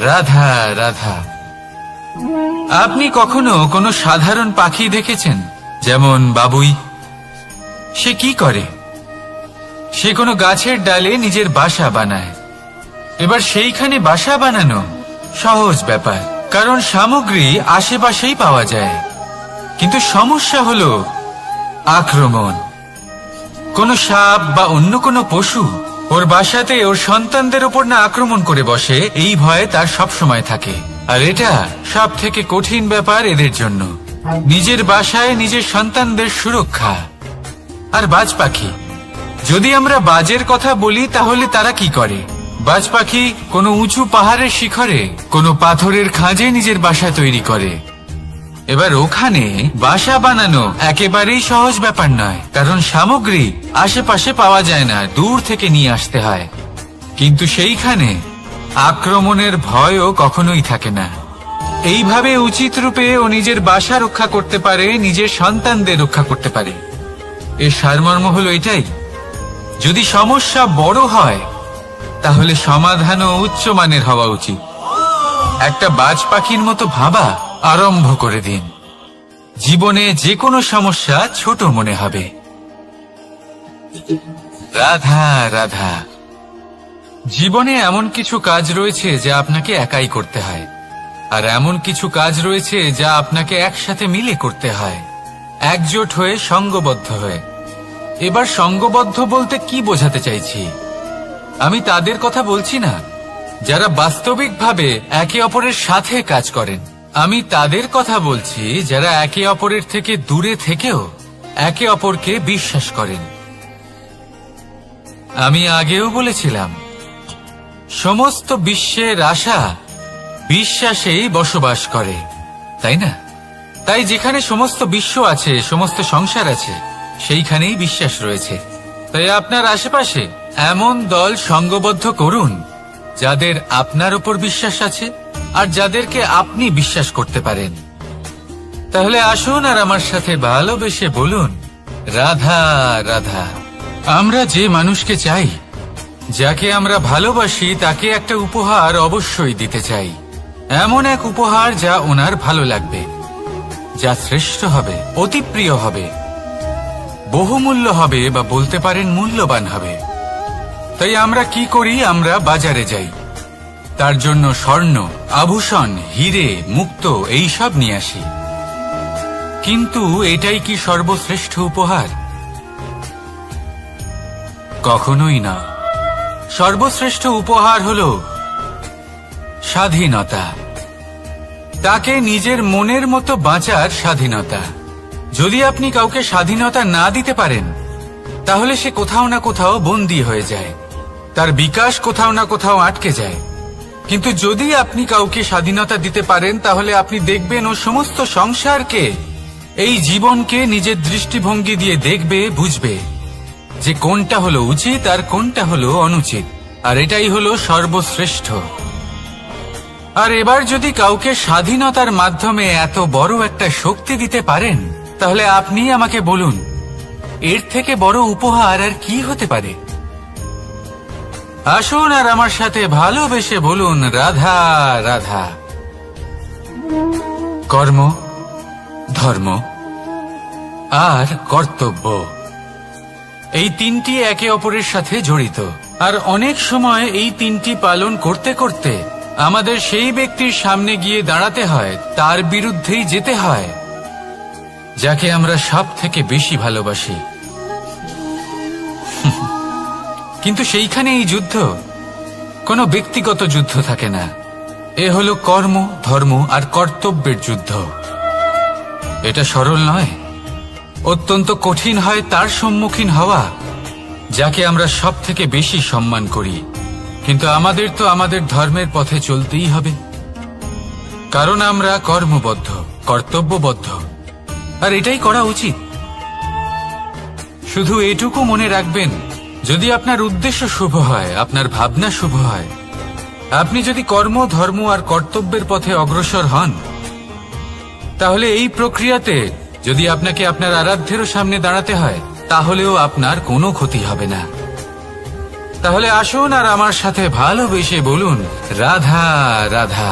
রাধা রাধা। আপনি কখনো কোনো সাধারণ পাখি দেখেছেন? যেমন বাবুই। সে কি করে? সে কোনো গাছের ডালে নিজের বাসা বানায়। এবার সেইখানে বাসা বানানো সহজ ব্যাপার, কারণ সামগ্রী আশেপাশেই পাওয়া যায়। কিন্তু সমস্যা হলো আক্রমণ। কোনো সাপ বা অন্য কোনো পশু ওর বাসাতে ওর সন্তানদের উপর না আক্রমণ করে বসে, এই ভয়ে তার সব সময় থাকে। আর এটা সব থেকে কঠিন ব্যাপার এদের জন্য, নিজের বাসায় নিজের সন্তানদের সুরক্ষা। আর বাজ পাখি, যদি আমরা বাজের কথা বলি তাহলে তারা কি করে? বাজ পাখি কোনো উঁচু পাহাড়ের শিখরে, কোনো পাথরের খাঁজে নিজের বাসা তৈরি করে। এবার ওখানে বাসা বানানো একেবারেই সহজ ব্যাপার নয়, কারণ সামগ্রী আশেপাশে পাওয়া যায় না, দূর থেকে নিয়ে আসতে হয়। কিন্তু সেইখানে আক্রমণের ভয়ও কখনোই থাকে না। এইভাবে উচিত রূপে ও নিজের বাসা রক্ষা করতে পারে, নিজের সন্তানদের রক্ষা করতে পারে। এর সারমর্ম হলো এটাই, যদি সমস্যা বড় হয় তাহলে সমাধানও উচ্চমানের হওয়া উচিত। একটা বাজ পাখির মতো ভাবা আরম্ভ করে দিন। জীবনে যে কোনো সমস্যা ছোট মনে হবে। রাধা রাধা। জীবনে এমন কিছু কাজ রয়েছে যা আপনাকে একাই করতে হয়, আর এমন কিছু কাজ রয়েছে যা আপনাকে একসাথে মিলে করতে হয়, একজোট হয়ে, সঙ্গবদ্ধ হয়ে। এবার সঙ্গবদ্ধ বলতে কি বোঝাতে চাইছি? আমি তাদের কথা বলছি না যারা বাস্তবিকভাবে একে অপরের সাথে কাজ করেন। আমি তাদের কথা বলছি যারা একে অপরের থেকে দূরে থেকেও একে অপরকে বিশ্বাস করেন। আমি আগেও বলেছিলাম, সমস্ত বিশ্বের আশা বিশ্বাসেই বসবাস করে, তাই না? তাই যেখানে সমস্ত বিশ্ব আছে, সমস্ত সংসার আছে, সেইখানেই বিশ্বাস রয়েছে। তাই আপনার আশেপাশে এমন দল সঙ্গবদ্ধ করুন যাদের আপনার উপর বিশ্বাস আছে আর যাদেরকে আপনি বিশ্বাস করতে পারেন। তাহলে আসুন আর আমার সাথে ভালোবেসে বলুন, রাধা রাধা। আমরা যে মানুষকে চাই, যাকে আমরা ভালোবাসি, তাকে একটা উপহার অবশ্যই দিতে চাই। এমন এক উপহার যা ওনার ভালো লাগবে, যা শ্রেষ্ঠ হবে, অতি প্রিয় হবে, বহুমূল্য হবে, বা বলতে পারেন মূল্যবান হবে। তাই আমরা কি করি? আমরা বাজারে যাই, তার জন্য স্বর্ণ, আভূষণ, হিরে, মুক্ত এইসব নিয়ে আসি। কিন্তু এটাই কি সর্বশ্রেষ্ঠ উপহার? কখনোই না। সর্বশ্রেষ্ঠ উপহার হলো স্বাধীনতা, তাকে নিজের মনের মতো বাঁচার স্বাধীনতা। যদি আপনি কাউকে স্বাধীনতা না দিতে পারেন, তাহলে সে কোথাও না কোথাও বন্দী হয়ে যায়, তার বিকাশ কোথাও না কোথাও আটকে যায়। কিন্তু যদি আপনি কাউকে স্বাধীনতা দিতে পারেন, তাহলে আপনি দেখবেন ও সমস্ত সংসারকে, এই জীবনকে নিজের দৃষ্টিভঙ্গি দিয়ে দেখবে, বুঝবে যে কোনটা হলো উচিত আর কোনটা হলো অনুচিত। আর এটাই হলো সর্বশ্রেষ্ঠ। আর এবার যদি কাউকে স্বাধীনতার মাধ্যমে এত বড় একটা শক্তি দিতে পারেন, তাহলে আপনি আমাকে বলুন, এর থেকে বড় উপহার আর কি হতে পারে? আসুন আর আমার সাথে ভালোবেসে বলুন, রাধা রাধা। কর্ম, ধর্ম আর কর্তব্য, এই তিনটি একে অপরের সাথে জড়িত। আর অনেক সময় এই তিনটি পালন করতে করতে আমাদের সেই ব্যক্তির সামনে গিয়ে দাঁড়াতে হয়, তার বিরুদ্ধেই যেতে হয়, যাকে আমরা সব থেকে বেশি ভালোবাসি। কিন্তু সেইখানে এই যুদ্ধ কোনো ব্যক্তিগত যুদ্ধ থাকে না, এ হলো কর্ম, ধর্ম আর কর্তব্যের যুদ্ধ। এটা সরল নয়, অত্যন্ত কঠিন হয় তার সম্মুখীন হওয়া যাকে আমরা সব থেকে বেশি সম্মান করি। কিন্তু আমাদের তো আমাদের ধর্মের পথে চলতেই হবে, কারণ আমরা কর্মবদ্ধ, কর্তব্যবদ্ধ, আর এটাই করা উচিত। শুধু এটুকু মনে রাখবেন, যদি আপনার উদ্দেশ্য শুভ হয়, আপনার ভাবনা শুভ হয়, আপনি যদি কর্ম, ধর্ম আর কর্তব্যের পথে অগ্রসর হন, তাহলে এই প্রক্রিয়াতে যদি আপনাকে আপনার আরাধ্যেরও সামনে দাঁড়াতে হয়, তাহলেও আপনার কোনো ক্ষতি হবে না। তাহলে আসুন আর আমার সাথে ভালোবেসে বলুন রাধা রাধা।